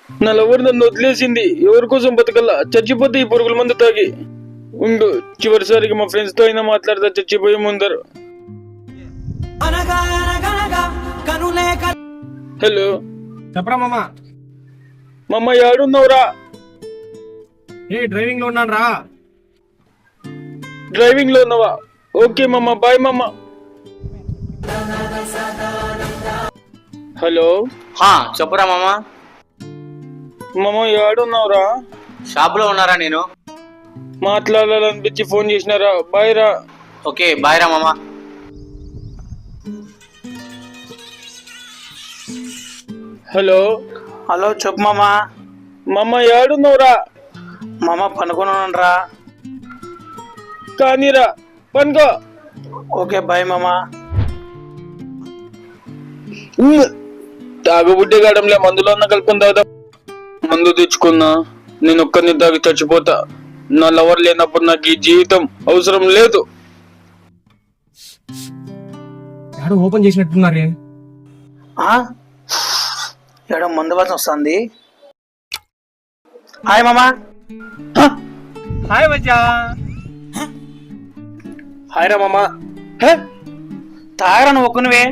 నా లవర్ నన్ను వదిలేసింది. ఎవరి కోసం బతకల్లా? చచ్చిపోతే ఈ పురుగుల మందు తాగి. ఉండు, చివరిసారికి మా ఫ్రెండ్స్ తో అయినా మాట్లాడతా చచ్చిపోయే ముందరు. హలో చెప్పరా మామ. మమ్మ ఏడున్నావురా? డ్రైవింగ్ లో ఉన్నాను రా. డ్రైవింగ్ లో ఉన్నావా? ఓకే మమ్మ, బాయ్ మమ్మ. హలో చెప్పురా మామ. మమ్మ ఏడున్నావురా? షాప్ లో ఉన్నారా? నేను మాట్లాడాలనిపించి ఫోన్ చేసినారా? బాయ్ రా. ఓకే బాయ్ రా మామ. హలో హలో చెప్పు మామా. మమ్మ ఏడున్నావురా? మామ పనుకున్నాను రా. కానీరా, పనుకో. ఓకే బాయ్ మామా. తాగుబుడ్డి గాడంలే, మందులో ఉన్న కలుపుకొని తాగుదాం. మందు తెచ్చుకున్నా, నేను ఒక్కరిని తాగి చచ్చిపోతా. నా లవర్ లేనప్పుడు నాకు ఈ జీవితం అవసరం లేదు. ఓపెన్ చేసినట్టున్నారే. ఎక్కడ మందు వాసన వస్తుంది. హాయ్ మామా. హాయ్ బచ్చా. హాయ్ రా మామా. తాగరా నువ్వు ఒక్కనివే?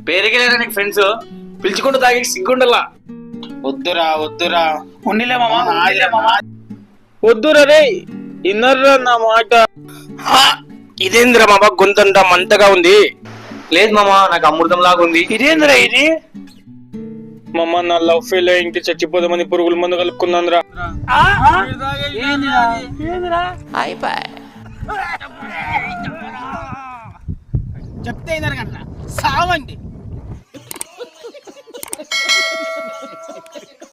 పేరుకెళ్ళారా నీకు ఫ్రెండ్స్? పిలుచుకుంటూ తాగి సిగ్గుండలా. వద్దురా వద్దురా. ఉన్నిలే మామా, ఉన్నిలే మామా. వద్దురా రే, ఇన్నర్రా నా మాట. ఇదేందిరా మామా, గొంతంతా మంతగా ఉంది. లేదు మామ, నాకు అమృతం లాగా ఉంది. ఇదేందిరా ఇది? మమ్మ నా లవ్ ఫెయిల్ అయ్యి చచ్చిపోదామని పురుగుల మందు కలుపుకున్నాను రా. చెప్తే సావండి.